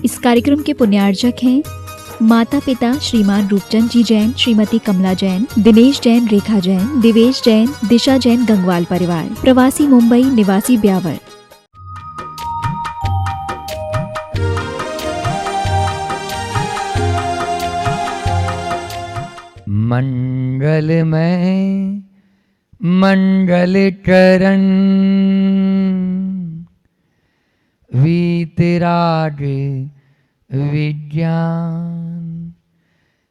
इस कार्यक्रम के पुण्यार्चक हैं माता पिता श्रीमान रूपचंद जी जैन, श्रीमती कमला जैन, दिनेश जैन, रेखा जैन, दिवेश जैन, दिशा जैन, गंगवाल परिवार, प्रवासी मुंबई, निवासी ब्यावर। मंगलमय मंगलकरण वीतराग विज्ञान,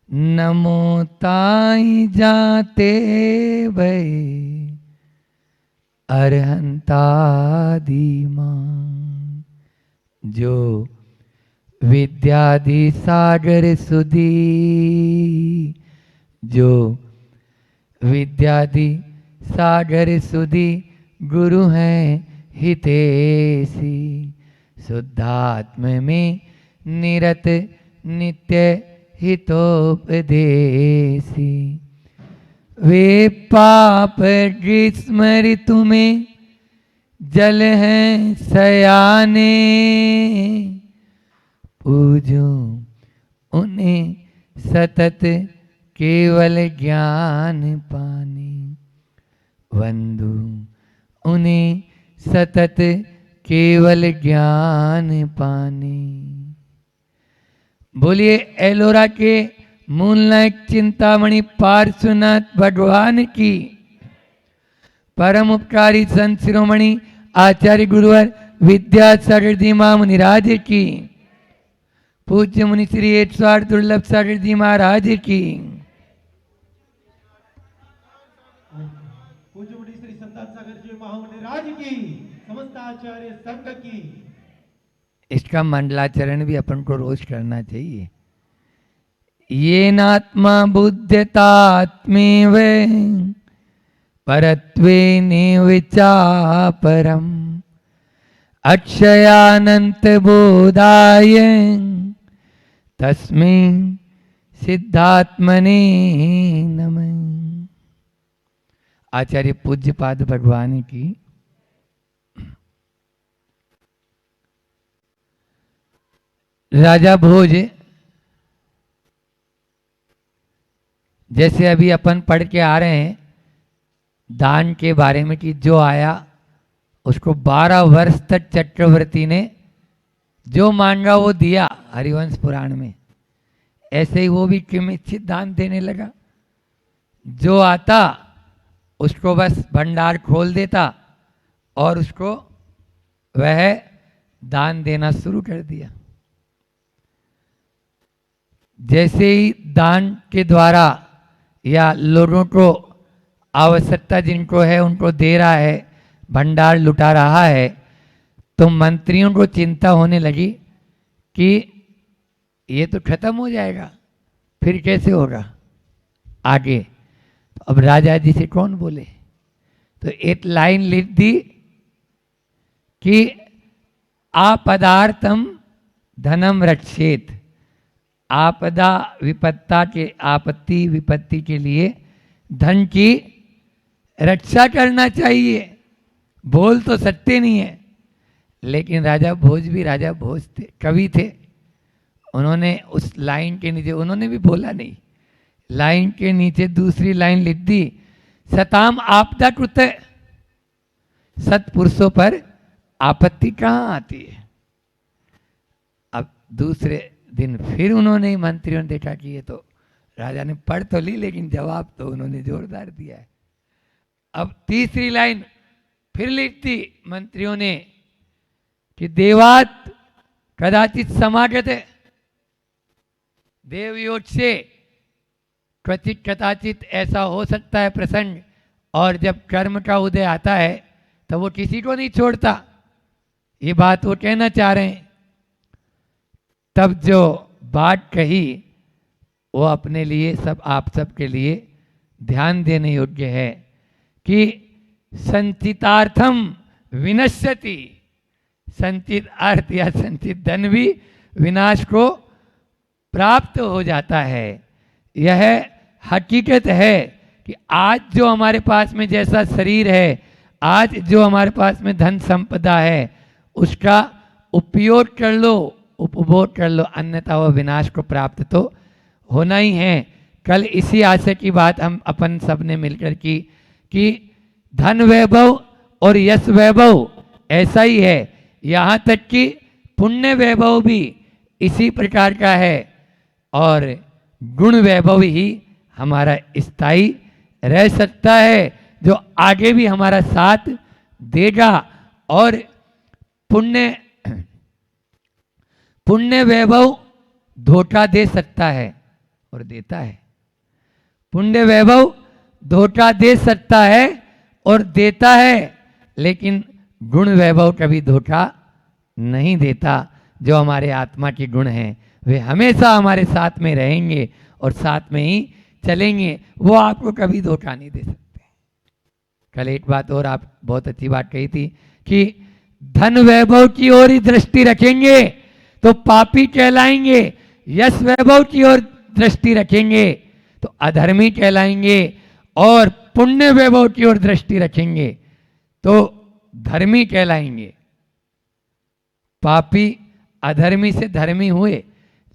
नमो ताई जाते भय अरहंतादिमान। जो विद्यादि सागर सुधी, जो विद्यादि सागर सुधी गुरु हैं हितेशी। शुद्धात्म में निरत नित्य हितोपदेशी। वे पाप ग्रीष्म ऋतु में जल हैं सयाने। पूजो उन्हें सतत केवल ज्ञान पाने। वंदु उन्हें सतत केवल ज्ञान पाने। बोलिए एलोरा के मूलनायक चिंतामणि पार्श्वनाथ भगवान की। परम उपकारी संत शिरोमणि आचार्य गुरुवर विद्यासागर जी महामुनिराज की। पूज्य मुनि श्री 108 दुर्लभ सागर जी महाराज की। पूज्य मुनि श्री संतान सागर जी महामुनिराज की। समस्त आचार्य संघ की। इसका मंडलाचरण भी अपन को रोज करना चाहिए। ये नात्मा बुद्धतात्मेव परत्वे निविचापरम अक्षयानंत बोधाय तस्मै सिद्धात्मने नमः। आचार्य पूज्यपाद भगवान की। राजा भोज, जैसे अभी अपन पढ़ के आ रहे हैं दान के बारे में कि जो आया उसको 12 वर्ष तक चक्रवर्ती ने जो मांगा वो दिया हरिवंश पुराण में। ऐसे ही वो भी किमिच्छित दान देने लगा। जो आता उसको बस भंडार खोल देता और उसको वह दान देना शुरू कर दिया। जैसे ही दान के द्वारा या लोगों को आवश्यकता जिनको है उनको दे रहा है, भंडार लुटा रहा है, तो मंत्रियों को चिंता होने लगी कि ये तो खत्म हो जाएगा, फिर कैसे होगा आगे। तो अब राजा जी से कौन बोले, तो एक लाइन लिख दी कि आपदार्थम धनम रक्षेत। आपदा विपत्ता के आपत्ति विपत्ति के लिए धन की रक्षा करना चाहिए। बोल तो सकते नहीं है, लेकिन राजा भोज भी राजा भोज थे, कवि थे। उन्होंने उस लाइन के नीचे, उन्होंने भी बोला नहीं, लाइन के नीचे दूसरी लाइन लिख दी, सताम आपदा कृत। सत्पुरुषों पर आपत्ति कहाँ आती है। अब दूसरे दिन फिर उन्होंने मंत्रियों ने देखा कि ये तो राजा ने पढ़ तो ली लेकिन जवाब तो उन्होंने जोरदार दिया है। अब तीसरी लाइन फिर लिख दी मंत्रियों ने कि देवात कदाचित समागत है। देवयोग से क्वचित कदाचित ऐसा हो सकता है प्रसंग, और जब कर्म का उदय आता है तो वो किसी को नहीं छोड़ता। ये बात वो कहना चाह रहे हैं। तब जो बात कही वो अपने लिए, सब आप सब के लिए ध्यान देने योग्य है कि संचितार्थम विनश्यति। संचित अर्थ या संचित धन भी विनाश को प्राप्त हो जाता है। यह हकीकत है कि आज जो हमारे पास में जैसा शरीर है, आज जो हमारे पास में धन संपदा है, उसका उपयोग कर लो उपभोग कर लो, अन्यथा वह विनाश को प्राप्त तो होना ही है। कल इसी आशय की बात हम अपन सब ने मिलकर की कि धन वैभव और यश वैभव ऐसा ही है, यहाँ तक कि पुण्य वैभव भी इसी प्रकार का है और गुण वैभव ही हमारा स्थायी रह सकता है, जो आगे भी हमारा साथ देगा। और पुण्य वैभव धोखा दे सकता है और देता है। पुण्य वैभव धोखा दे सकता है और देता है, लेकिन गुण वैभव कभी धोखा नहीं देता। जो हमारे आत्मा के गुण हैं वे हमेशा हमारे साथ में रहेंगे और साथ में ही चलेंगे, वो आपको कभी धोखा नहीं दे सकते। कल एक बात और आप बहुत अच्छी बात कही थी कि धन वैभव की ओर ही दृष्टि रखेंगे तो पापी कहलाएंगे, यश वैभव की ओर दृष्टि रखेंगे तो अधर्मी कहलाएंगे, और पुण्य वैभव की ओर दृष्टि रखेंगे तो धर्मी कहलाएंगे। पापी अधर्मी से धर्मी हुए,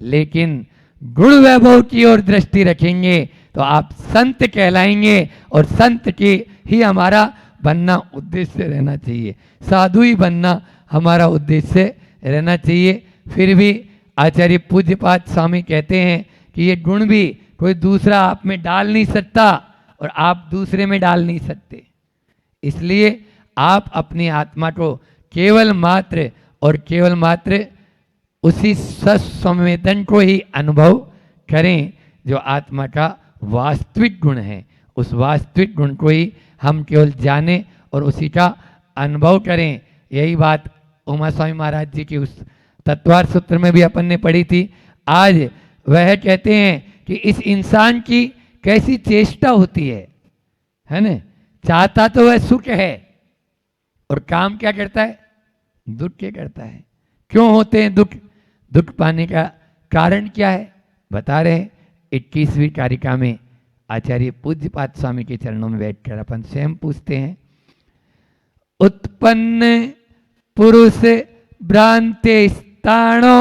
लेकिन गुण वैभव की ओर दृष्टि रखेंगे तो आप संत कहलाएंगे, और संत की ही हमारा बनना उद्देश्य रहना चाहिए, साधु ही बनना हमारा उद्देश्य रहना चाहिए। फिर भी आचार्य पूज्यपाद स्वामी कहते हैं कि ये गुण भी कोई दूसरा आप में डाल नहीं सकता और आप दूसरे में डाल नहीं सकते, इसलिए आप अपनी आत्मा को केवल मात्र उसी सत्संवेदन को ही अनुभव करें जो आत्मा का वास्तविक गुण है। उस वास्तविक गुण को ही हम केवल जाने और उसी का अनुभव करें। यही बात उमा स्वामी महाराज जी की उस तत्वार सूत्र में भी अपन ने पढ़ी थी। आज वह कहते हैं कि इस इंसान की कैसी चेष्टा होती है ना। चाहता तो वह सुख है और काम क्या करता है, दुख के करता है। क्यों होते हैं दुख? दुख पाने का कारण क्या है बता रहे हैं 21वीं कारिका में। आचार्य पूज्यपाद स्वामी के चरणों में बैठकर अपन स्वयं पूछते हैं, उत्पन्न पुरुष भ्रांते स्थाणो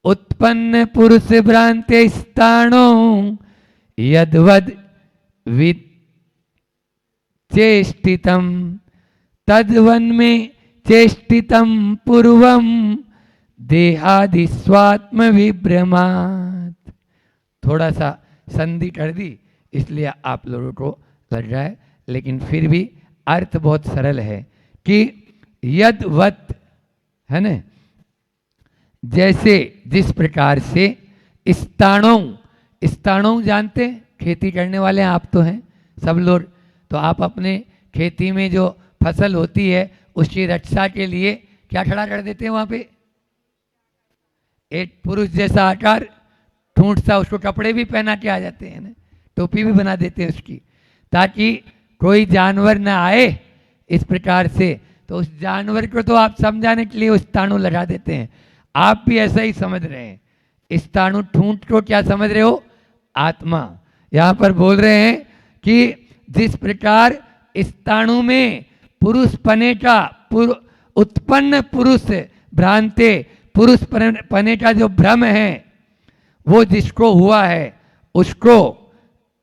उत्पन्न पुरुष भ्रांते स्थाणो यद्वद विचेष्टितम तद्वन में चेष्टितम पूर्वम देहादि स्वात्म विभ्रमात्। थोड़ा सा संधि कर दी इसलिए आप लोगों को लग रहा है, लेकिन फिर भी अर्थ बहुत सरल है कि यद्वत है न, जैसे जिस प्रकार से स्थाणों जानते हैं, खेती करने वाले आप तो हैं सब लोग, तो आप अपने खेती में जो फसल होती है उसकी रक्षा के लिए क्या खड़ा कर देते हैं वहां पे, एक पुरुष जैसा आकार, ठूंठ सा, उसको कपड़े भी पहना के आ जाते हैं ना, टोपी भी बना देते हैं उसकी, ताकि कोई जानवर ना आए इस प्रकार से। तो उस जानवर को तो आप समझाने के लिए उस स्थाणु लगा देते हैं। आप भी ऐसा ही समझ रहे हैं, स्थाणु ठूंठ को क्या समझ रहे हो, आत्मा। यहाँ पर बोल रहे हैं कि जिस प्रकार स्थाणु में पुरुष पने का उत्पन्न पुरुष भ्रांते, पुरुष पने का जो भ्रम है वो जिसको हुआ है उसको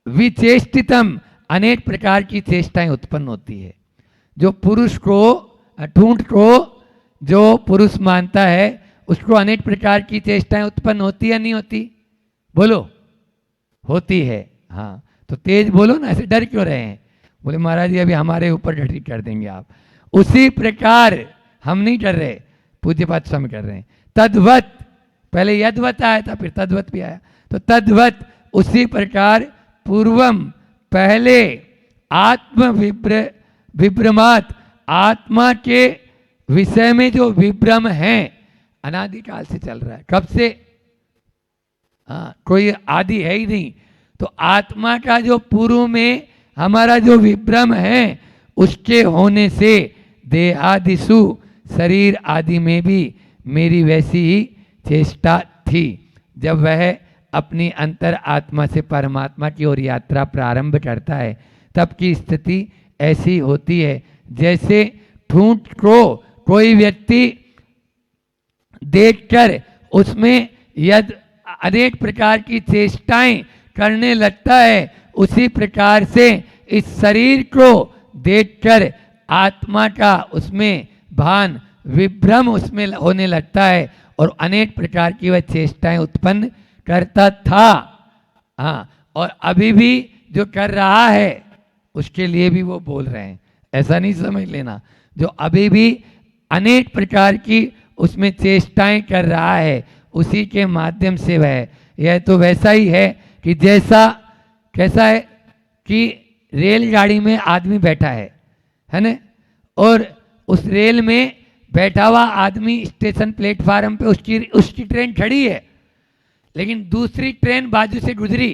विचेष्टितम, अनेक प्रकार की चेष्टाएं उत्पन्न होती है। जो पुरुष को, ठूंठ को जो पुरुष मानता है उसको अनेक प्रकार की चेष्टाएं उत्पन्न होती है नहीं होती, बोलो, होती है। हाँ तो तेज बोलो ना, ऐसे डर क्यों रहे हैं? बोले महाराज जी अभी हमारे ऊपर घटी कर देंगे आप। उसी प्रकार हम नहीं कर रहे, पूज्यपाद स्वामी कर रहे हैं। तद्वत, पहले यद्वत आया था फिर तद्वत भी आया, तो तद्वत उसी प्रकार पूर्वम, पहले आत्म विभ्रमात, आत्मा के विषय में जो विभ्रम है अनादिकाल से चल रहा है। कब से? हाँ, कोई आदि है ही नहीं। तो आत्मा का जो पूर्व में हमारा जो विभ्रम है उसके होने से देहादिषु, शरीर आदि में भी मेरी वैसी ही चेष्टा थी। जब वह अपनी अंतर आत्मा से परमात्मा की ओर यात्रा प्रारंभ करता है तब की स्थिति ऐसी होती है जैसे ठूंठ को कोई व्यक्ति देखकर उसमें यदि अनेक प्रकार की चेष्टाएं करने लगता है, उसी प्रकार से इस शरीर को देखकर आत्मा का उसमें भान विभ्रम उसमें होने लगता है और अनेक प्रकार की वह चेष्टाएं उत्पन्न करता था। हाँ, और अभी भी जो कर रहा है उसके लिए भी वो बोल रहे हैं, ऐसा नहीं समझ लेना। जो अभी भी अनेक प्रकार की उसमें चेष्टाएं कर रहा है, उसी के माध्यम से वह, यह तो वैसा ही है कि जैसा कैसा है कि रेलगाड़ी में आदमी बैठा है ना, और उस रेल में बैठा हुआ आदमी स्टेशन प्लेटफार्म पे उसकी ट्रेन खड़ी है, लेकिन दूसरी ट्रेन बाजू से गुजरी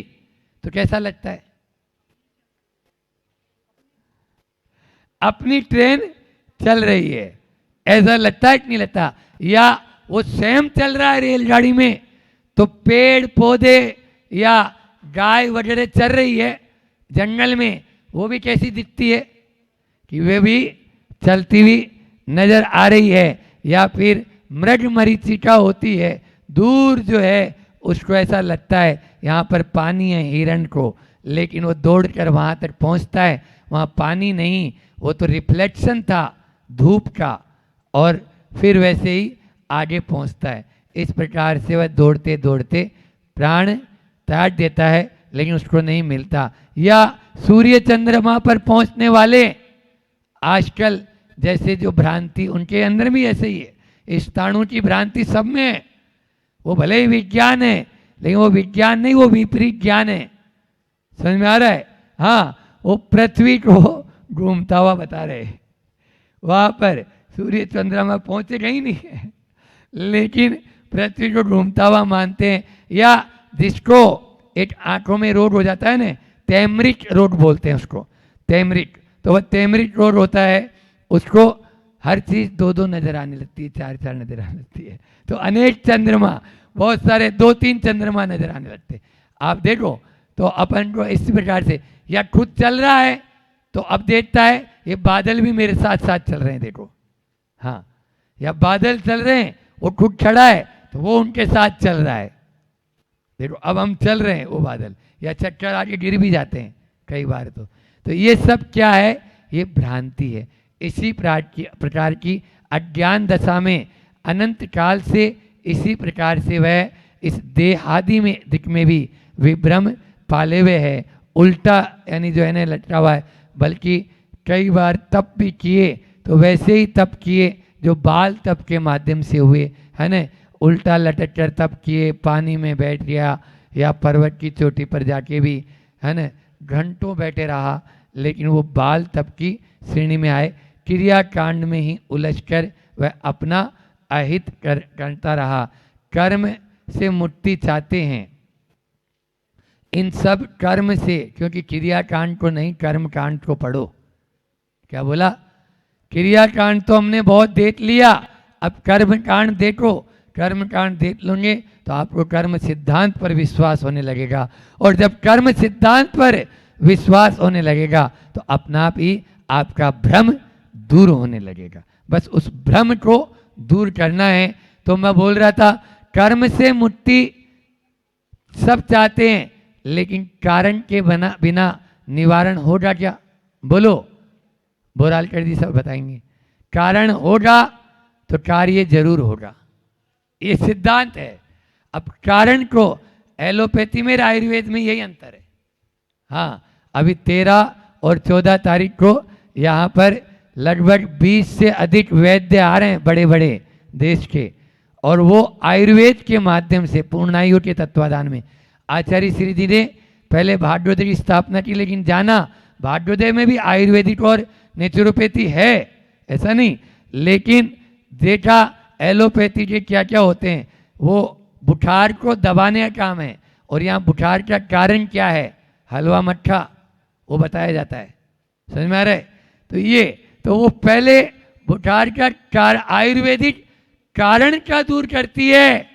तो कैसा लगता है? अपनी ट्रेन चल रही है ऐसा लगता है कि नहीं लगता? या वो स्वयं चल रहा है रेलगाड़ी में तो पेड़ पौधे या गाय वगैरह चल रही है जंगल में, वो भी कैसी दिखती है कि वे भी चलती हुई नजर आ रही है। या फिर मृग मरीचिका होती है, दूर जो है उसको ऐसा लगता है यहाँ पर पानी है हिरण को, लेकिन वो दौड़कर वहाँ तक पहुँचता है, वहाँ पानी नहीं, वो तो रिफ्लेक्शन था धूप का, और फिर वैसे ही आगे पहुँचता है। इस प्रकार से वह दौड़ते दौड़ते प्राण त्याग देता है, लेकिन उसको नहीं मिलता। या सूर्य चंद्रमा पर पहुँचने वाले आजकल जैसे जो भ्रांति उनके अंदर भी ऐसे ही है, इस ताणु की भ्रांति सब में है। वो भले ही विज्ञान है, लेकिन वो विज्ञान नहीं, वो विपरीत ज्ञान है। समझ में आ रहा है? हाँ, वो पृथ्वी को घूमता हुआ बता रहे, वहां पर सूर्य चंद्रमा पहुंचेगा ही नहीं है, लेकिन पृथ्वी को घूमता हुआ मानते हैं। या जिसको एक आंखों में रोग हो जाता है ना, तैमरिक रोग बोलते हैं उसको, तैमरिक, तो वह तैमरिक रोग होता है, उसको हर चीज दो दो नजर आने लगती है, चार चार नजर आने लगती है, तो अनेक चंद्रमा, बहुत सारे 2-3 चंद्रमा नजर आने लगते हैं। आप देखो तो अपन को इस प्रकार से, या खुद चल रहा है तो अब देखता है ये बादल भी मेरे साथ साथ चल रहे हैं, देखो, हाँ, या बादल चल रहे हैं, वो खुद खड़ा है तो वो उनके साथ चल रहा है, देखो अब हम चल रहे हैं वो बादल, या चक्कर आगे गिर भी जाते हैं कई बार। तो ये सब क्या है? ये भ्रांति है। इसी प्रकार की अज्ञान दशा में अनंत काल से इसी प्रकार से वह इस देहादि में दिक में भी विभ्रम पाले हुए है, उल्टा यानी जो है ना लटका हुआ है। बल्कि कई बार तप भी किए तो वैसे ही तप किए जो बाल तप के माध्यम से हुए, है ना, उल्टा लटक कर तप किए, पानी में बैठ गया या पर्वत की चोटी पर जाके भी, है ना, घंटों बैठे रहा, लेकिन वो बाल तप की श्रेणी में आए, क्रिया कांड में ही उलझकर वह अपना अहित करता रहा। कर्म से मुक्ति चाहते हैं, इन सब कर्म से, क्योंकि क्रिया कांड को नहीं कर्म कांड को पढ़ो। क्या बोला? क्रिया कांड तो हमने बहुत देख लिया, अब कर्म कांड देखो। कर्म कांड देख लोगे तो आपको कर्म सिद्धांत पर विश्वास होने लगेगा, और जब कर्म सिद्धांत पर विश्वास होने लगेगा तो अपना आप ही आपका भ्रम दूर होने लगेगा। बस उस भ्रम को दूर करना है। तो मैं बोल रहा था कर्म से मुक्ति सब चाहते हैं, लेकिन कारण के बिना निवारण होगा क्या? बोलो, बोरालकर जी सब बताएंगे। कारण होगा तो कार्य जरूर होगा, ये सिद्धांत है। अब कारण को एलोपैथी में, आयुर्वेद में यही अंतर है। हाँ, अभी 13 और 14 तारीख को यहाँ पर लगभग 20 से अधिक वैद्य आ रहे हैं बड़े बड़े देश के, और वो आयुर्वेद के माध्यम से पूर्णायु के तत्वाधान में। आचार्य श्री जी ने पहले भाग्योदय की स्थापना की, लेकिन जाना भाग्योदय में भी आयुर्वेदिक और नेचुरोपैथी है, ऐसा नहीं, लेकिन देखा एलोपैथी के क्या क्या होते हैं। वो बुखार को दबाने का काम है, और यहाँ बुखार का कारण क्या है, हलवा मट्ठा, वो बताया जाता है। समझ में आ रहा है? तो ये तो वो पहले बुखार का आयुर्वेदिक कारण का दूर करती है,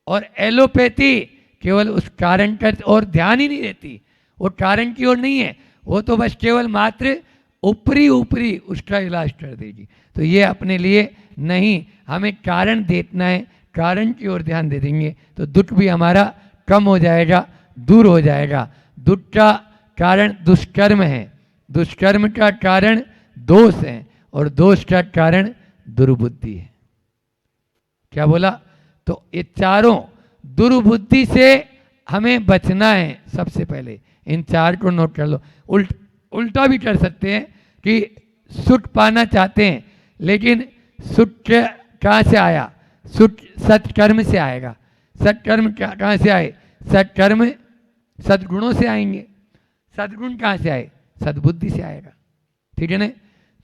और एलोपैथी केवल उस कारण का और ध्यान ही नहीं देती, वो कारण की ओर नहीं है, वो तो बस केवल मात्र ऊपरी ऊपरी उसका इलाज कर देगी। तो ये अपने लिए नहीं, हमें कारण देखना है, कारण की ओर ध्यान दे देंगे तो दुख भी हमारा कम हो जाएगा, दूर हो जाएगा। दुख का कारण दुष्कर्म है, दुष्कर्म का कारण दोष है, और दोष का कारण दुर्बुद्धि है। क्या बोला? तो ये चारों दुर्बुद्धि से हमें बचना है। सबसे पहले इन चार को नोट कर लो। उल्टा भी कर सकते हैं कि सुख पाना चाहते हैं, लेकिन सुख कहाँ से आया? सुख सत्कर्म से आएगा। सत्कर्म कहाँ से आए? सत्कर्म सद्गुणों से आएंगे। सद्गुण कहाँ से आए? सद्बुद्धि से आएगा। ठीक है ना?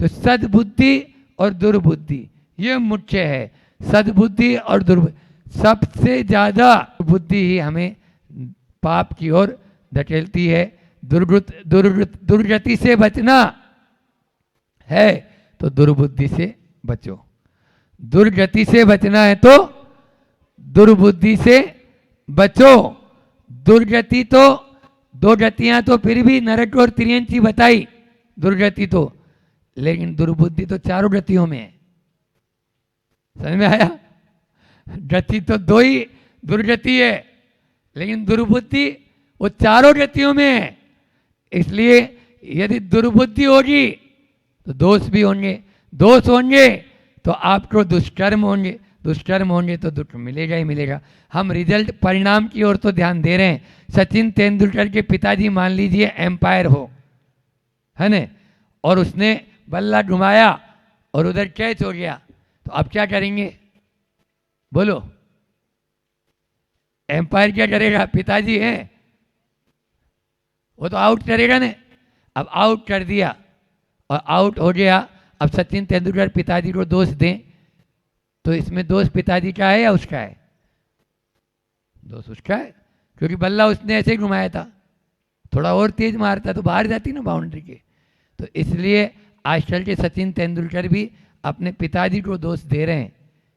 तो सद्बुद्धि और दुर्बुद्धि ये मुख्य है। सद्बुद्धि और दुर्बुद्धि, सबसे ज़्यादा बुद्धि ही हमें पाप की ओर धकेलती है। दुर्गति से बचना है तो दुर्बुद्धि से बचो। दुर्गति से बचना है तो दुर्बुद्धि से बचो। दुर्गति तो दो गतियां तो फिर भी नरक और त्रियंची बताई दुर्गति तो, लेकिन दुर्बुद्धि तो चारों गतियों में है। समझ में आया? गति तो दो ही दुर्गति है, लेकिन दुर्बुद्धि वो चारों गतियों में है। इसलिए यदि दुर्बुद्धि होगी तो दोष भी होंगे, दोष होंगे तो आपको दुष्कर्म होंगे, दुष्कर्म होंगे तो दुख मिलेगा ही मिलेगा। हम रिजल्ट परिणाम की ओर तो ध्यान दे रहे हैं। सचिन तेंदुलकर के पिताजी मान लीजिए एम्पायर हो, है ना, और उसने बल्ला घुमाया और उधर कैच हो गया, तो अब क्या करेंगे? बोलो, एम्पायर क्या करेगा? पिताजी हैं, वो तो आउट करेगा ना। अब आउट कर दिया और आउट हो गया। अब सचिन तेंदुलकर पिताजी को दोष दें तो इसमें दोष पिताजी का है या उसका है? दोष उसका है, क्योंकि बल्ला उसने ऐसे ही घुमाया था। थोड़ा और तेज मारता तो बाहर जाती ना बाउंड्री के। तो इसलिए आजकल के सचिन तेंदुलकर भी अपने पिताजी को दोष दे रहे हैं।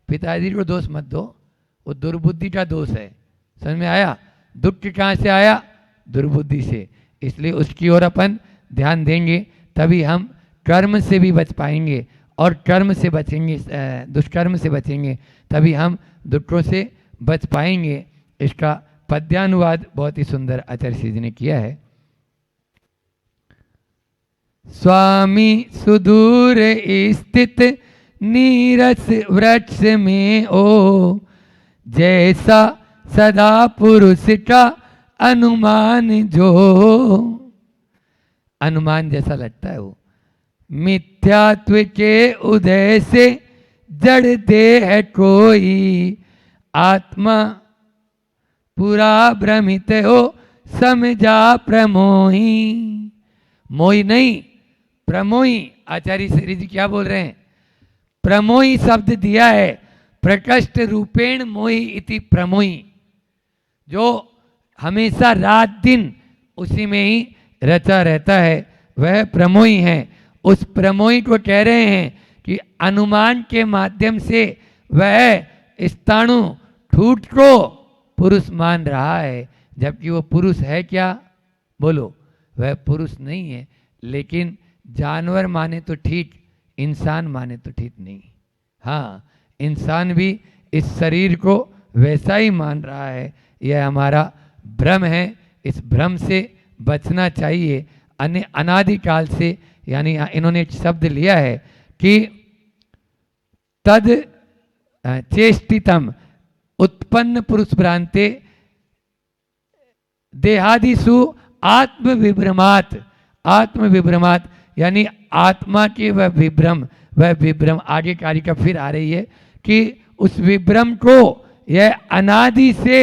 पिताजी को दोष मत दो, वो दुर्बुद्धि का दोष है। समझ में आया? दुख कहाँ से आया? दुर्बुद्धि से। इसलिए उसकी ओर अपन ध्यान देंगे, तभी हम कर्म से भी बच पाएंगे, और कर्म से बचेंगे, दुष्कर्म से बचेंगे, तभी हम दुखों से बच पाएंगे। इसका पद्यानुवाद बहुत ही सुंदर आचार्य श्री जी ने किया है। स्वामी सुदूर स्थित नीरस वृक्ष में ओ, जैसा सदा पुरुष का अनुमान जो। अनुमान जैसा लगता है वो। मिथ्यात्व के उदय से जड़ देह कोई, आत्मा पूरा भ्रमित हो समझा प्रमोही। मोही नहीं, प्रमोही। आचार्य श्री जी क्या बोल रहे हैं? प्रमोही शब्द दिया है, प्रकृष्ट रूपेण मोही इति प्रमोही। जो हमेशा रात दिन उसी में ही रचा रहता है वह प्रमोही है। उस प्रमोही को कह रहे हैं कि अनुमान के माध्यम से वह स्थाणु ठूठ को पुरुष मान रहा है, जबकि वो पुरुष है क्या? बोलो, वह पुरुष नहीं है। लेकिन जानवर माने तो ठीक, इंसान माने तो ठीक नहीं। हाँ, इंसान भी इस शरीर को वैसा ही मान रहा है। यह हमारा भ्रम है, इस भ्रम से बचना चाहिए। अनादिकाल से, यानी इन्होंने एक शब्द लिया है कि तद चेष्टितम उत्पन्न पुरुष भ्रांते देहादिषु आत्मविभ्रमात्। आत्मविभ्रमात् यानी आत्मा की वह विभ्रम आगे कारिका फिर आ रही है कि उस विभ्रम को यह अनादि से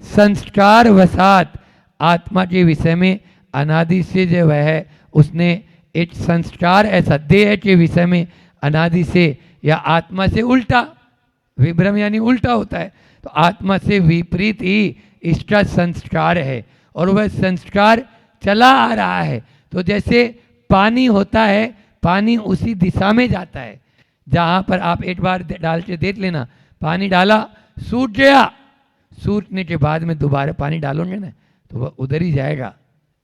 संस्कार वसात, आत्मा के विषय में अनादि से जो वह है उसने एक संस्कार ऐसा, देह के विषय में अनादि से या आत्मा से उल्टा, विभ्रम यानी उल्टा होता है, तो आत्मा से विपरीत ही इसका संस्कार है और वह संस्कार चला आ रहा है। तो जैसे पानी होता है, पानी उसी दिशा में जाता है जहाँ पर आप एक बार डाल के देख लेना, पानी डाला सूख गया, सूखने के बाद में दोबारा पानी डालोगे ना तो वह उधर ही जाएगा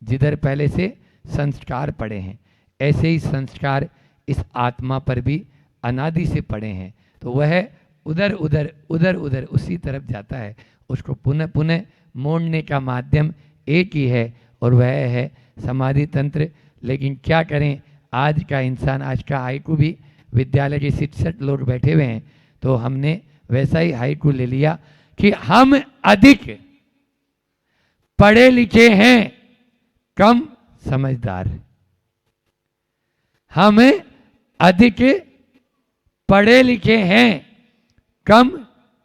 जिधर पहले से संस्कार पड़े हैं। ऐसे ही संस्कार इस आत्मा पर भी अनादि से पड़े हैं, तो वह उधर उधर उधर उधर उसी तरफ जाता है। उसको पुनः पुनः मोड़ने का माध्यम एक ही है और वह है समाधि तंत्र। लेकिन क्या करें, आज का इंसान, आज का हाइकू भी, विद्यालय के शिक्षक लोग बैठे हुए हैं, तो हमने वैसा ही हाइकू ले लिया कि हम अधिक पढ़े लिखे हैं, कम समझदार। हम अधिक पढ़े लिखे हैं, कम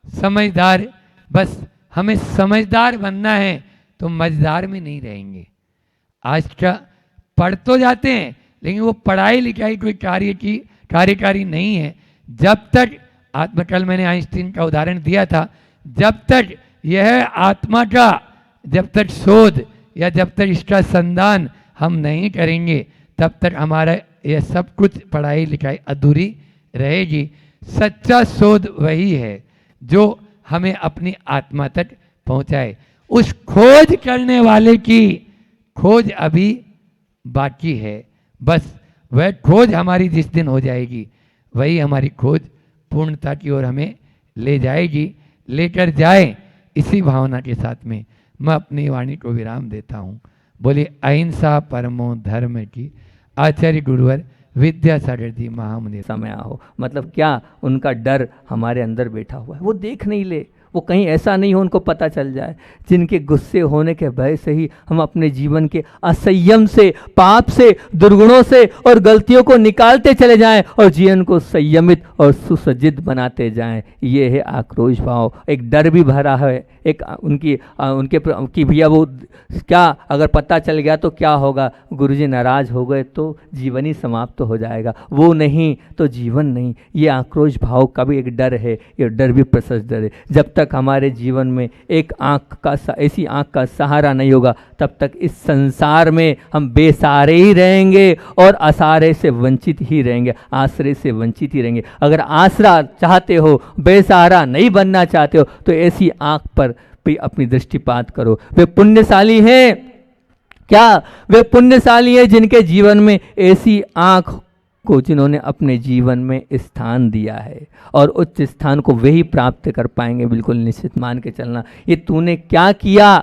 समझदार। बस हमें समझदार बनना है तो मझदार में नहीं रहेंगे। आज का पढ़ तो जाते हैं लेकिन वो पढ़ाई लिखाई कोई कार्यकारी नहीं है। जब तक आत्मकल, मैंने आइंस्टीन का उदाहरण दिया था, जब तक यह आत्मा का जब तक शोध या जब तक इसका संधान हम नहीं करेंगे तब तक हमारा यह सब कुछ पढ़ाई लिखाई अधूरी रहेगी। सच्चा शोध वही है जो हमें अपनी आत्मा तक पहुंचाए। उस खोज करने वाले की खोज अभी बाकी है। बस वह खोज हमारी जिस दिन हो जाएगी वही हमारी खोज पूर्णता की ओर हमें ले जाएगी, लेकर जाए। इसी भावना के साथ में मैं अपनी वाणी को विराम देता हूँ। बोले अहिंसा परमो धर्म की। आचार्य गुरुवर विद्यासागर जी महामुनि। समय हो, मतलब क्या उनका डर हमारे अंदर बैठा हुआ है, वो देख नहीं ले, वो कहीं ऐसा नहीं हो उनको पता चल जाए। जिनके गुस्से होने के भय से ही हम अपने जीवन के असंयम से, पाप से, दुर्गुणों से और गलतियों को निकालते चले जाएं और जीवन को संयमित और सुसज्जित बनाते जाएं। ये है आक्रोश भाव। एक डर भी भरा है, एक उनके भैया वो क्या अगर पता चल गया तो क्या होगा, गुरुजी नाराज हो गए तो जीवन ही समाप्त हो जाएगा, वो नहीं तो जीवन नहीं। ये आक्रोश भाव का भी एक डर है, ये डर भी प्रशस्त डर है। जब तक हमारे जीवन में एक ऐसी आँख का सहारा नहीं होगा तब तक इस संसार में हम बेसहारे ही रहेंगे और आसरे से वंचित ही रहेंगे, आश्रय से वंचित ही रहेंगे। अगर आसरा चाहते हो, बेसहारा नहीं बनना चाहते हो तो ऐसी आँख पर भी अपनी दृष्टिपात करो। वे पुण्यशाली हैं, क्या वे पुण्यशाली हैं जिनके जीवन में ऐसी आँख को, जिन्होंने अपने जीवन में स्थान दिया है और उच्च स्थान को वे ही प्राप्त कर पाएंगे। बिल्कुल निश्चित मान के चलना। ये तूने क्या किया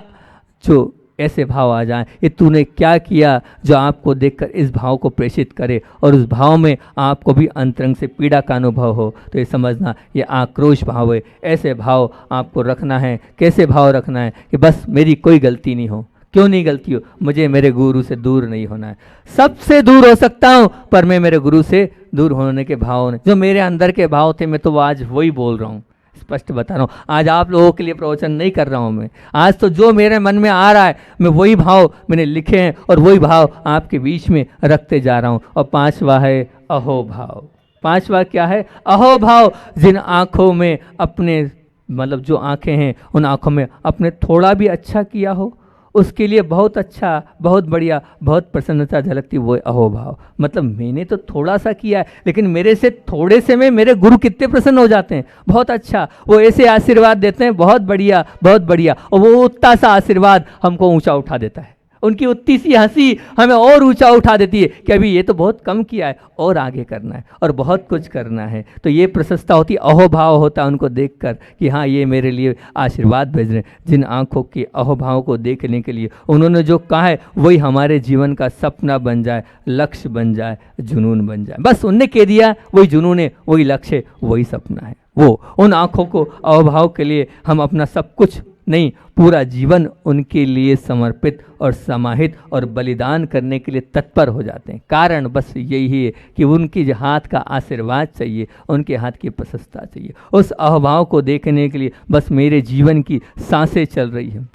जो ऐसे भाव आ जाएं, ये तूने क्या किया जो आपको देखकर इस भाव को प्रेषित करे और उस भाव में आपको भी अंतरंग से पीड़ा का अनुभव हो, तो ये समझना ये आक्रोश भाव है। ऐसे भाव आपको रखना है। कैसे भाव रखना है कि बस मेरी कोई गलती नहीं हो। क्यों नहीं गलती हो, मुझे मेरे गुरु से दूर नहीं होना है। सबसे दूर हो सकता हूँ पर मैं मेरे गुरु से दूर होने के भाव ने, जो मेरे अंदर के भाव थे, मैं तो आज वही बोल रहा हूँ, स्पष्ट बता रहा हूँ। आज आप लोगों के लिए प्रवचन नहीं कर रहा हूँ मैं, आज तो जो मेरे मन में आ रहा है मैं वही भाव मैंने लिखे हैं और वही भाव आपके बीच में रखते जा रहा हूँ। और पांचवा है अहो भाव। पांचवा क्या है? अहो भाव। जिन आँखों में अपने, मतलब जो आँखें हैं उन आँखों में अपने थोड़ा भी अच्छा किया हो उसके लिए बहुत अच्छा, बहुत बढ़िया, बहुत प्रसन्नता झलकती, वो अहो भाव। मतलब मैंने तो थोड़ा सा किया है लेकिन मेरे से थोड़े से में मेरे गुरु कितने प्रसन्न हो जाते हैं। बहुत अच्छा, वो ऐसे आशीर्वाद देते हैं, बहुत बढ़िया, बहुत बढ़िया। और वो उतना सा आशीर्वाद हमको ऊंचा उठा देता है। उनकी उतनी सी हंसी हमें और ऊंचा उठा देती है कि अभी ये तो बहुत कम किया है और आगे करना है और बहुत कुछ करना है। तो ये प्रशंसा होती, अहोभाव होता है उनको देखकर कि हाँ ये मेरे लिए आशीर्वाद भेज रहे हैं। जिन आंखों के अहोभाव को देखने के लिए उन्होंने जो कहा है वही हमारे जीवन का सपना बन जाए, लक्ष्य बन जाए, जुनून बन जाए। बस उनने कह दिया वही जुनून है, वही लक्ष्य है, वही सपना है। वो उन आंखों को अहोभाव के लिए हम अपना सब कुछ नहीं, पूरा जीवन उनके लिए समर्पित और समाहित और बलिदान करने के लिए तत्पर हो जाते हैं। कारण बस यही है कि उनके हाथ का आशीर्वाद चाहिए, उनके हाथ की प्रशंसा चाहिए। उस अहभाव को देखने के लिए बस मेरे जीवन की सांसें चल रही है,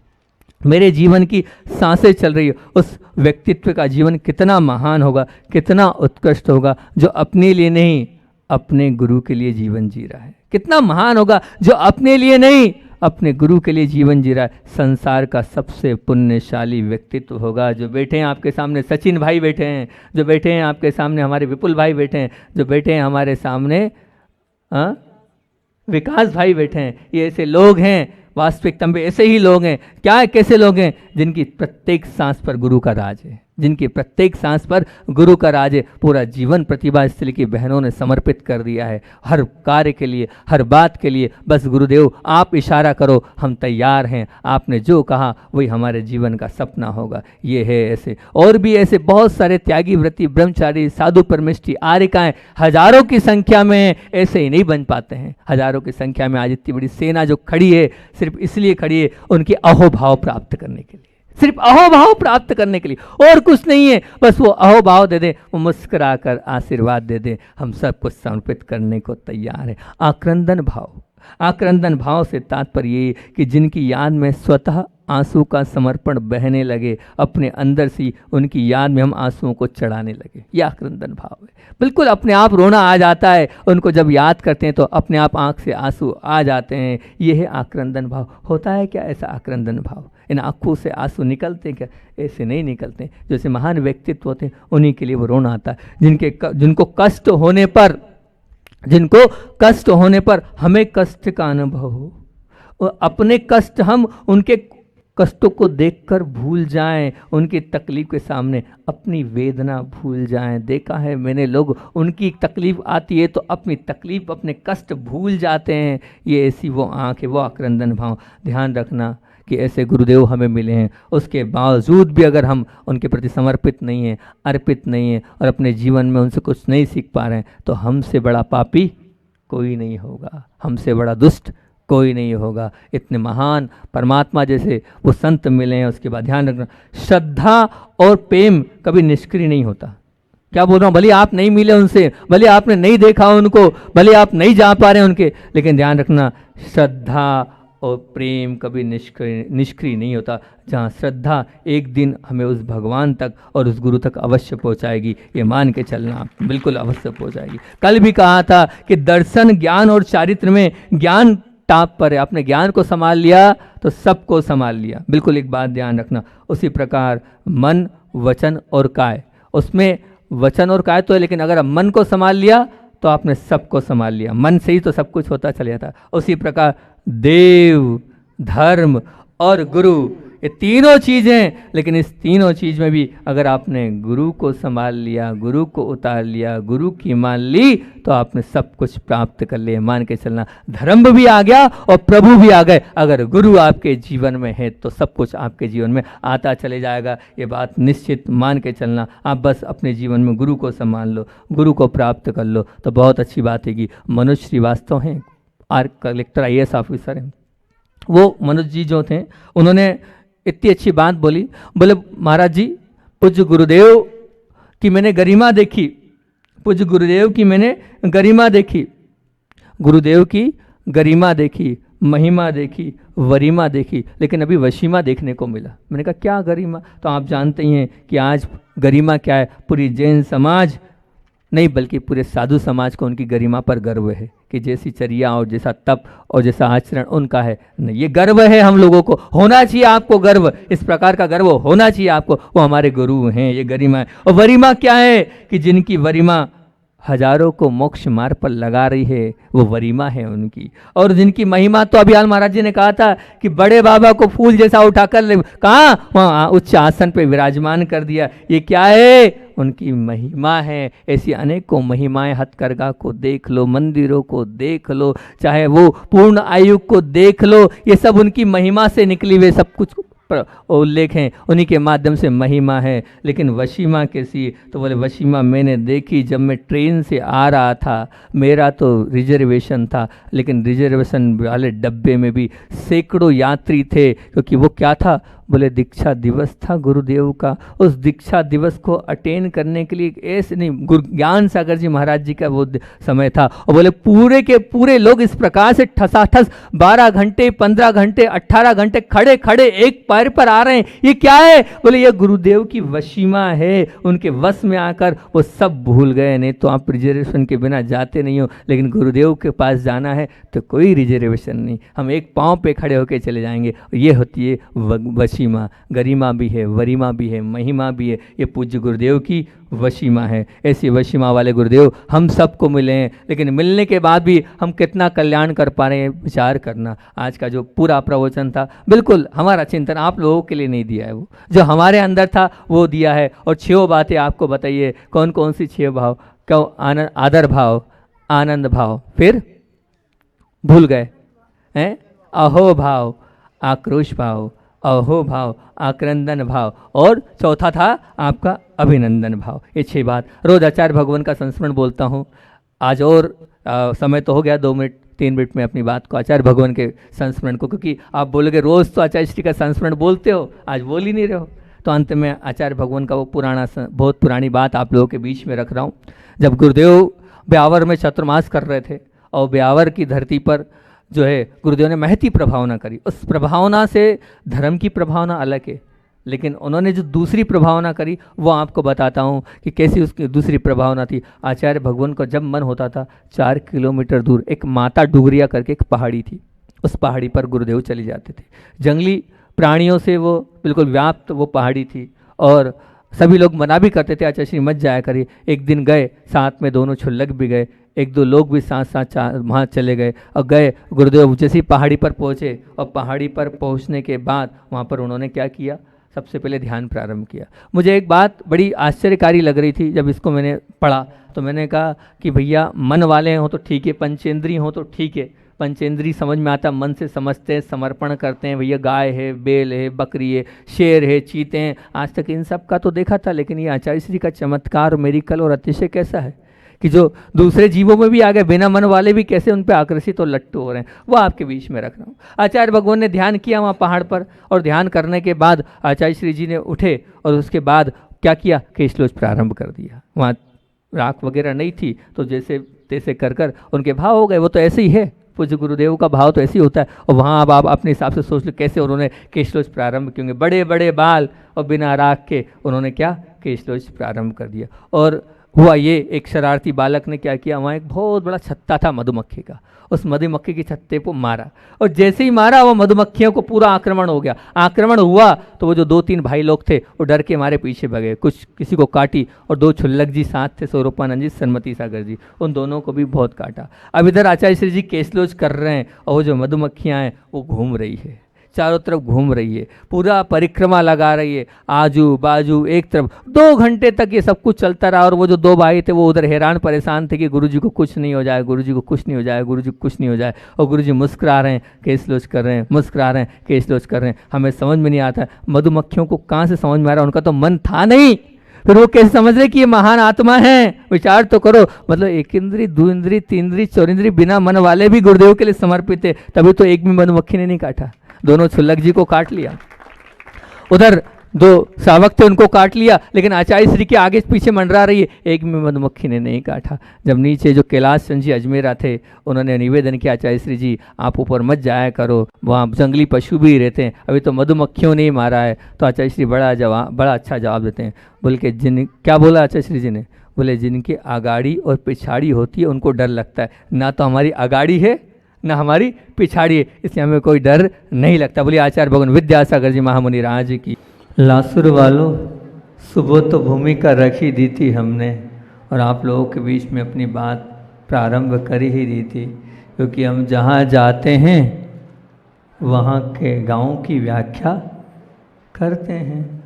मेरे जीवन की सांसें चल रही है। उस व्यक्तित्व का जीवन कितना महान होगा, कितना उत्कृष्ट होगा जो अपने लिए नहीं अपने गुरु के लिए जीवन जी रहा है। कितना महान होगा जो अपने लिए नहीं अपने गुरु के लिए जीवन जी रहा है। संसार का सबसे पुण्यशाली व्यक्तित्व होगा। जो बैठे हैं आपके सामने सचिन भाई बैठे हैं, जो बैठे हैं आपके सामने हमारे विपुल भाई बैठे हैं, जो बैठे हैं हमारे सामने विकास भाई बैठे हैं, ये ऐसे लोग हैं, वास्तविकता में ऐसे ही लोग हैं। क्या है, कैसे लोग हैं? जिनकी प्रत्येक सांस पर गुरु का राज है। जिनकी प्रत्येक सांस पर गुरु का राज है। पूरा जीवन प्रतिभा स्थली की बहनों ने समर्पित कर दिया है, हर कार्य के लिए, हर बात के लिए। बस गुरुदेव आप इशारा करो, हम तैयार हैं, आपने जो कहा वही हमारे जीवन का सपना होगा। ये है ऐसे और भी ऐसे बहुत सारे त्यागी, व्रती, ब्रह्मचारी, साधु, परमिष्ठी, आर्यिकाएं हजारों की संख्या में ऐसे ही नहीं बन पाते हैं। हजारों की संख्या में आज इतनी बड़ी सेना जो खड़ी है, सिर्फ इसलिए खड़ी है उनकी अहोभाव प्राप्त करने के लिए, सिर्फ अहोभाव प्राप्त करने के लिए, और कुछ नहीं है। बस वो अहोभाव दे दें, वो मुस्कुरा कर आशीर्वाद दे दें, हम सब कुछ समर्पित करने को तैयार है। आक्रंदन भाव, आक्रंदन भाव से तात्पर्य ये कि जिनकी याद में स्वतः आंसू का समर्पण बहने लगे, अपने अंदर से उनकी याद में हम आंसुओं को चढ़ाने लगे, यह आक्रंदन भाव है। बिल्कुल अपने आप रोना आ जाता है, उनको जब याद करते हैं तो अपने आप आंख से आंसू आ जाते हैं। यह है आक्रंदन भाव। होता है क्या ऐसा आक्रंदन भाव? इन आंखों से आंसू निकलते हैं क्या? ऐसे नहीं निकलते। जैसे महान व्यक्तित्व होते हैं उन्हीं के लिए वो रोना आता है। जिनको कष्ट होने पर, जिनको कष्ट होने पर हमें कष्ट का अनुभव हो, और अपने कष्ट हम उनके कष्टों को देखकर भूल जाएं, उनकी तकलीफ के सामने अपनी वेदना भूल जाएं। देखा है मैंने, लोग उनकी तकलीफ आती है तो अपनी तकलीफ, अपने कष्ट भूल जाते हैं। ये ऐसी वो आँख है, वो आक्रंदन भाव। ध्यान रखना कि ऐसे गुरुदेव हमें मिले हैं, उसके बावजूद भी अगर हम उनके प्रति समर्पित नहीं हैं, अर्पित नहीं हैं और अपने जीवन में उनसे कुछ नहीं सीख पा रहे हैं, तो हमसे बड़ा पापी कोई नहीं होगा, हमसे बड़ा दुष्ट कोई नहीं होगा। इतने महान परमात्मा जैसे वो संत मिले हैं, उसके बाद ध्यान रखना श्रद्धा और प्रेम कभी निष्क्रिय नहीं होता। क्या बोल रहा हूँ? भले आप नहीं मिले उनसे, भले आपने नहीं देखा उनको, भले आप नहीं जा पा रहे हैं उनके, लेकिन ध्यान रखना श्रद्धा और प्रेम कभी निष्क्रिय नहीं होता। जहाँ श्रद्धा एक दिन हमें उस भगवान तक और उस गुरु तक अवश्य पहुँचाएगी, ये मान के चलना, बिल्कुल अवश्य पहुँचाएगी। कल भी कहा था कि दर्शन, ज्ञान और चारित्र में ज्ञान टाप पर है। आपने ज्ञान को संभाल लिया तो सबको संभाल लिया। बिल्कुल एक बात ध्यान रखना। उसी प्रकार मन, वचन और काय, उसमें वचन और काय तो है, लेकिन अगर आप मन को संभाल लिया तो आपने सबको संभाल लिया। मन से ही तो सब कुछ होता चला जाता। उसी प्रकार देव, धर्म और गुरु, ये तीनों चीज़ें, लेकिन इस तीनों चीज़ में भी अगर आपने गुरु को संभाल लिया, गुरु को उतार लिया, गुरु की मान ली, तो आपने सब कुछ प्राप्त कर लिया। मान के चलना, धर्म भी आ गया और प्रभु भी आ गए। अगर गुरु आपके जीवन में है तो सब कुछ आपके जीवन में आता चले जाएगा। ये बात निश्चित मान के चलना। आप बस अपने जीवन में गुरु को संभाल लो, गुरु को प्राप्त कर लो, तो बहुत अच्छी बात है। कि मनोज श्रीवास्तव हैं, कलेक्टर IAS ऑफिसर हैं। वो मनोज जी जो थे, उन्होंने इतनी अच्छी बात बोली। बोले महाराज जी, पूज्य गुरुदेव की मैंने गरिमा देखी, पूज्य गुरुदेव की मैंने गरिमा देखी, गुरुदेव की गरिमा देखी, महिमा देखी, वरिमा देखी, लेकिन अभी वशिमा देखने को मिला। मैंने कहा क्या गरिमा? तो आप जानते ही हैं कि आज गरिमा क्या है, पूरी जैन समाज नहीं बल्कि पूरे साधु समाज को उनकी गरिमा पर गर्व है कि जैसी चर्या और जैसा तप और जैसा आचरण उनका है। नहीं, ये गर्व है, हम लोगों को होना चाहिए। आपको गर्व, इस प्रकार का गर्व होना चाहिए आपको। वो हमारे गुरु हैं, ये गरिमा है। और वरिमा क्या है? कि जिनकी वरिमा हजारों को मोक्ष मार्ग पर लगा रही है, वो वरिमा है उनकी। और जिनकी महिमा तो अभी महाराज जी ने कहा था कि बड़े बाबा को फूल जैसा उठाकर कहाँ वहाँ उच्च आसन पे विराजमान कर दिया। ये क्या है? उनकी महिमा है। ऐसी अनेकों महिमाएं, हथकरघा को देख लो, मंदिरों को देख लो, चाहे वो पूर्ण आयु को देख लो, ये सब उनकी महिमा से निकली हुए सब कुछ उल्लेख हैं, उन्हीं के माध्यम से महिमा है। लेकिन वशिमा कैसी? तो बोले वशिमा मैंने देखी जब मैं ट्रेन से आ रहा था, मेरा तो रिजर्वेशन था, लेकिन रिजर्वेशन वाले डब्बे में भी सैकड़ों यात्री थे। क्योंकि वो क्या था? बोले दीक्षा दिवस था गुरुदेव का। उस दीक्षा दिवस को अटेंड करने के लिए ऐसे नहीं, गुरु ज्ञान सागर जी महाराज जी का वो समय था। और बोले पूरे के पूरे लोग इस प्रकार से ठसाठस 12 घंटे, 15 घंटे, 18 घंटे खड़े खड़े एक पैर पर आ रहे हैं। ये क्या है? बोले ये गुरुदेव की वशिमा है। उनके वश में आकर वो सब भूल गए। नहीं तो आप रिजर्वेशन के बिना जाते नहीं हो, लेकिन गुरुदेव के पास जाना है तो कोई रिजर्वेशन नहीं, हम एक पाँव पे खड़े होकर चले जाएंगे। ये होती है वशिमा। गरिमा भी है, वरिमा भी है, महिमा भी है। ये पूज्य गुरुदेव की वशीमा है। ऐसी वशीमा वाले गुरुदेव हम सबको मिले हैं, लेकिन मिलने के बाद भी हम कितना कल्याण कर पा रहे हैं, विचार करना। आज का जो पूरा प्रवचन था बिल्कुल हमारा चिंतन आप लोगों के लिए नहीं दिया है, वो जो हमारे अंदर था वो दिया है। और 6 बातें आपको बताइए, कौन कौन सी 6 भाव? क्यों? आनंद, आदर भाव, आनंद भाव, फिर भूल गए हैं, अहो भाव, आक्रोश भाव, अहो भाव, आक्रंदन भाव, और चौथा था आपका अभिनंदन भाव। ये 6 बात रोज आचार्य भगवान का संस्मरण बोलता हूँ। आज और समय तो हो गया, 2 मिनट 3 मिनट में अपनी बात को आचार्य भगवान के संस्मरण को, क्योंकि आप बोलोगे रोज तो आचार्य श्री का संस्मरण बोलते हो, आज बोल ही नहीं रहे हो। तो अंत में आचार्य भगवान का वो बहुत पुरानी बात आप लोगों के बीच में रख रहा हूँ। जब गुरुदेव ब्यावर में चतुर्मास कर रहे थे और ब्यावर की धरती पर जो है गुरुदेव ने महती प्रभावना करी। उस प्रभावना से धर्म की प्रभावना अलग है, लेकिन उन्होंने जो दूसरी प्रभावना करी वो आपको बताता हूँ कि कैसी उसकी दूसरी प्रभावना थी। आचार्य भगवान को जब मन होता था 4 किलोमीटर दूर एक माता डुगरिया करके एक पहाड़ी थी, उस पहाड़ी पर गुरुदेव चले जाते थे। जंगली प्राणियों से वो बिल्कुल व्याप्त वो पहाड़ी थी और सभी लोग मना भी करते थे, आचार्य श्री मत जाया करिए। एक दिन गए, साथ में दोनों छुल्लक भी गए, 1-2 लोग भी साथ साथ वहाँ चले गए और गए। गुरुदेव जैसे ही पहाड़ी पर पहुँचे और पहाड़ी पर पहुँचने के बाद वहाँ पर उन्होंने क्या किया, सबसे पहले ध्यान प्रारंभ किया। मुझे एक बात बड़ी आश्चर्यकारी लग रही थी जब इसको मैंने पढ़ा, तो मैंने कहा कि भैया मन वाले हों तो ठीक है, पंचेंद्रिय हों तो ठीक है। पंचेंद्रिय समझ में आता, मन से समझते हैं, समर्पण करते हैं, भैया गाय है, बेल है, बकरी है, शेर है, चीते हैं। आज तक इन सब का तो देखा था, लेकिन ये आचार्य श्री का चमत्कार, मेरिकल और अतिशय कैसा है कि जो दूसरे जीवों में भी आ गए, बिना मन वाले भी कैसे उन पर आकर्षित और लट्टू हो रहे हैं, वो आपके बीच में रख रहा हूँ। आचार्य भगवान ने ध्यान किया वहाँ पहाड़ पर, और ध्यान करने के बाद आचार्य श्री जी ने उठे और उसके बाद क्या किया, केशलोच प्रारंभ कर दिया। वहाँ राख वगैरह नहीं थी, तो जैसे तैसे कर कर उनके भाव हो गए। वो तो ऐसे ही है, पूज्य गुरुदेव का भाव तो ऐसे ही होता है। और वहाँ अब आप अपने हिसाब से सोच लो कैसे उन्होंने केशलोच प्रारंभ किए, बड़े बड़े बाल और बिना राख के उन्होंने क्या, केशलोच प्रारंभ कर दिया। और हुआ ये, एक शरारती बालक ने क्या किया, वहाँ एक बहुत बड़ा छत्ता था मधुमक्खी का, उस मधुमक्खी की छत्ते को मारा, और जैसे ही मारा वो मधुमक्खियों को पूरा आक्रमण हो गया। आक्रमण हुआ तो वो जो 2-3 भाई लोग थे वो डर के मारे पीछे भगे, कुछ किसी को काटी, और 2 छुल्लक जी साथ थे, स्वरूपानंद जी, सन्मति सागर जी, उन दोनों को भी बहुत काटा। अब इधर आचार्य श्री जी केशलोच कर रहे हैं और वो जो मधुमक्खियाँ हैं वो घूम रही है, चारों तरफ घूम रही है, पूरा परिक्रमा लगा रही है, आजू बाजू एक तरफ। 2 घंटे तक ये सब कुछ चलता रहा। और वो जो 2 भाई थे वो उधर हैरान परेशान थे कि गुरुजी को कुछ नहीं हो जाए, गुरुजी को कुछ नहीं हो जाए, गुरुजी को कुछ नहीं हो जाए। और गुरुजी मुस्कुरा रहे हैं, केशलोच कर रहे हैं, मुस्कुरा रहे हैं, केशलोच कर रहे हैं। हमें समझ में नहीं आता मधुमक्खियों को कहाँ से समझ में आ रहा, उनका तो मन था नहीं, फिर वो कैसे समझ रहे कि ये महान आत्मा है। विचार तो करो, मतलब 1 इंद्री, 2 इंद्री, 3 इंद्री, 4 इंद्री बिना मन वाले भी गुरुदेव के लिए समर्पित है, तभी तो एक भी मधुमक्खी ने नहीं काटा। दोनों छुल्लक जी को काट लिया, उधर 2 श्रावक थे उनको काट लिया, लेकिन आचार्य श्री के आगे पीछे मंडरा रही है, एक भी मधुमक्खी ने नहीं काटा। जब नीचे जो कैलाश चंद जी अजमेरा थे उन्होंने निवेदन किया, आचार्य श्री जी आप ऊपर मत जाया करो, वहाँ जंगली पशु भी रहते हैं, अभी तो मधुमक्खियों ने ही मारा है। तो आचार्य श्री बड़ा अच्छा जवाब देते हैं, बोल के क्या बोला आचार्य श्री जी ने, बोले जिनकी आगाड़ी और पिछाड़ी होती है उनको डर लगता है, ना तो हमारी आगाड़ी है ना हमारी पिछाड़ी है, इसलिए हमें कोई डर नहीं लगता। बोलिए आचार्य भगवान विद्यासागर जी महामुनि राज की। लासुर वालों, सुबह तो भूमिका रखी दी थी हमने, और आप लोगों के बीच में अपनी बात प्रारंभ कर ही दी थी, क्योंकि हम जहाँ जाते हैं वहाँ के गाँव की व्याख्या करते हैं।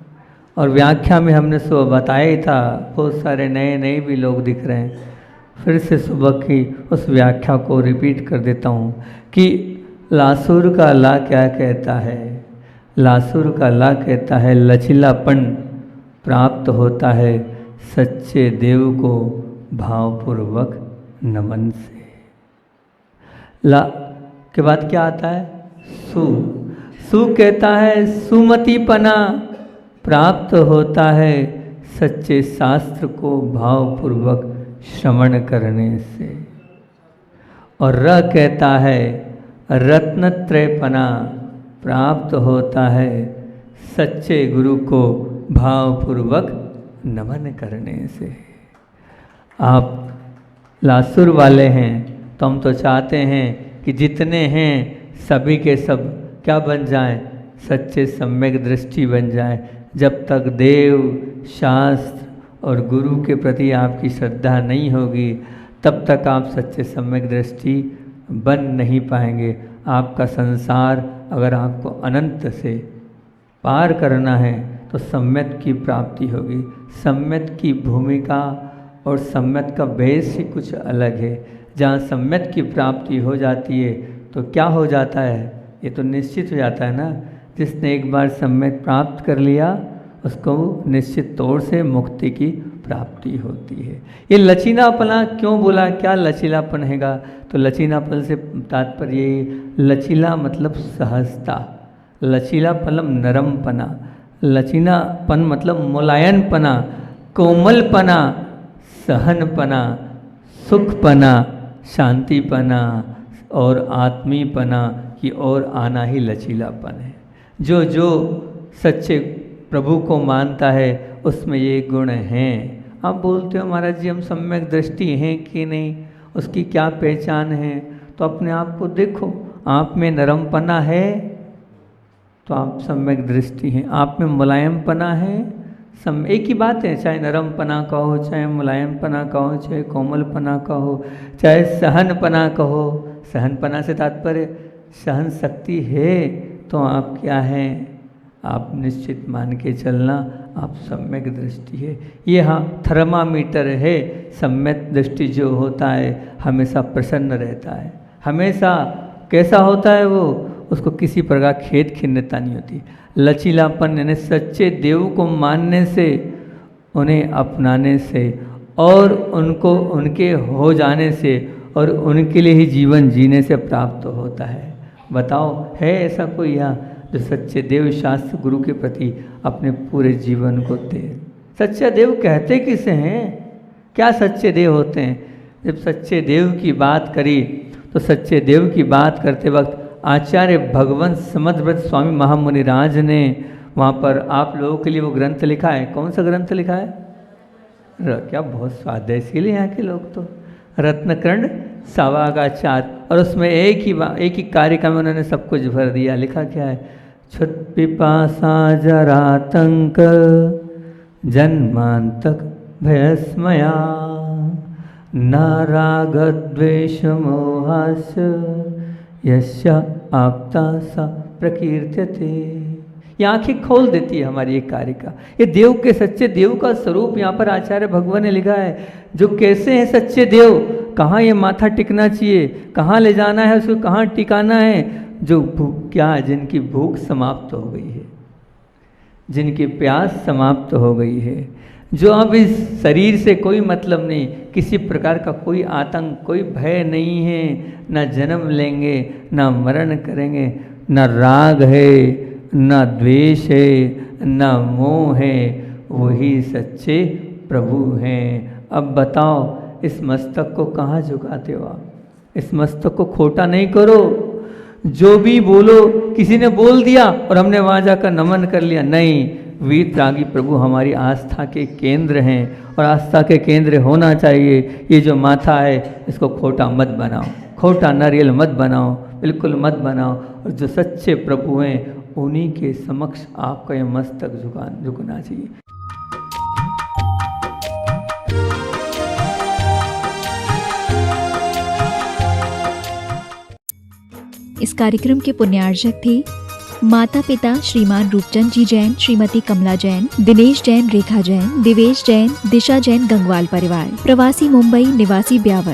और व्याख्या में हमने सुबह बताया ही था, बहुत सारे नए भी लोग दिख रहे हैं। फिर से सुबह की उस व्याख्या को रिपीट कर देता हूँ कि लासुर का ला क्या कहता है। लासुर का ला कहता है लचीलापन प्राप्त होता है सच्चे देव को भावपूर्वक नमन से। ला के बाद क्या आता है, सु कहता है सुमतिपना प्राप्त होता है सच्चे शास्त्र को भावपूर्वक श्रवण करने से। और र कहता है रत्नत्रयपना प्राप्त होता है सच्चे गुरु को भावपूर्वक नमन करने से। आप लासुर वाले हैं तो हम तो चाहते हैं कि जितने हैं सभी के सब क्या बन जाएं, सच्चे सम्यक दृष्टि बन जाए। जब तक देव शास्त्र और गुरु के प्रति आपकी श्रद्धा नहीं होगी, तब तक आप सच्चे सम्यक दृष्टि बन नहीं पाएंगे। आपका संसार अगर आपको अनंत से पार करना है तो सम्यक की प्राप्ति होगी। सम्यक की भूमिका और सम्यक का बेस ही कुछ अलग है। जहाँ सम्यक की प्राप्ति हो जाती है तो क्या हो जाता है, ये तो निश्चित हो जाता है ना। जिसने एक बार सम्यक प्राप्त कर लिया उसको निश्चित तौर से मुक्ति की प्राप्ति होती है। ये लचीलापना क्यों बोला, क्या लचीलापन हैगा? तो लचीलापन से तात्पर्य ये, लचीला मतलब सहजता, लचीलापन नरमपना, लचीलापन मतलब मुलायनपना, कोमलपना, सहनपना, सुखपना, शांतिपना और आत्मीपना की ओर आना ही लचीलापन है। जो जो सच्चे प्रभु को मानता है उसमें ये गुण हैं। आप बोलते हो महाराज जी हम सम्यक दृष्टि हैं कि नहीं, उसकी क्या पहचान है? तो अपने आप को देखो, आप में नरमपना है तो आप सम्यक दृष्टि हैं, आप में मुलायमपना है, एक ही बात है, चाहे नरमपना कहो, चाहे मुलायमपना कहो, चाहे कोमलपना कहो, चाहे सहनपना कहो। सहनपना से तात्पर्य सहन शक्ति है तो आप क्या हैं, आप निश्चित मान के चलना आप सम्यक दृष्टि है। ये हाँ थर्मामीटर है। सम्यक दृष्टि जो होता है हमेशा प्रसन्न रहता है, हमेशा कैसा होता है वो, उसको किसी प्रकार खेद खिन्नता नहीं होती। लचीलापन यानी सच्चे देव को मानने से, उन्हें अपनाने से और उनको उनके हो जाने से और उनके लिए ही जीवन जीने से प्राप्त होता है। बताओ है ऐसा कोई यहाँ जो सच्चे देव शास्त्र गुरु के प्रति अपने पूरे जीवन को दे? सच्चे देव कहते किसे हैं? क्या सच्चे देव होते हैं? जब सच्चे देव की बात करी तो सच्चे देव की बात करते वक्त आचार्य भगवंत समदव्रत स्वामी महामुनि राज ने वहाँ पर आप लोगों के लिए वो ग्रंथ लिखा है। कौन सा ग्रंथ लिखा है? क्या बहुत स्वाद है, इसीलिए यहाँ के लोग तो रत्नकर्ण सावागाचार, और उसमें एक ही कारिका में उन्होंने सब कुछ भर दिया। लिखा क्या है? क्षुत पिपासा जरातंक जन्मांतक भयस्मया नाराग द्वेष मोहास यस्य आपता सा प्रकीर्त्यते। ये आंखें खोल देती है हमारी ये कारिका। ये देव के सच्चे देव का स्वरूप यहाँ पर आचार्य भगवान ने लिखा है। जो कैसे हैं सच्चे देव, कहाँ ये माथा टिकना चाहिए, कहाँ ले जाना है उसको, कहाँ टिकाना है। जो क्या जिनकी भूख समाप्त हो गई है, जिनकी प्यास समाप्त हो गई है, जो अब इस शरीर से कोई मतलब नहीं, किसी प्रकार का कोई आतंक, कोई भय नहीं है, ना जन्म लेंगे ना मरण करेंगे, ना राग है ना द्वेष है ना मोह है, वही सच्चे प्रभु हैं। अब बताओ इस मस्तक को कहाँ झुकाते हो आप? इस मस्तक को खोटा नहीं करो। जो भी बोलो, किसी ने बोल दिया और हमने वहाँ जाकर नमन कर लिया, नहीं। वीर त्यागी प्रभु हमारी आस्था के केंद्र हैं और आस्था के केंद्र होना चाहिए। ये जो माथा है इसको खोटा मत बनाओ, खोटा नारियल मत बनाओ, बिल्कुल मत बनाओ। और जो सच्चे प्रभु हैं उन्हीं के समक्ष आपका यह मस्तक झुकना चाहिए। इस कार्यक्रम के पुण्यार्चक थे माता पिता श्रीमान रूपचंद जी जैन, श्रीमती कमला जैन, दिनेश जैन, रेखा जैन, दिवेश जैन, दिशा जैन, गंगवाल परिवार, प्रवासी मुंबई, निवासी ब्यावर।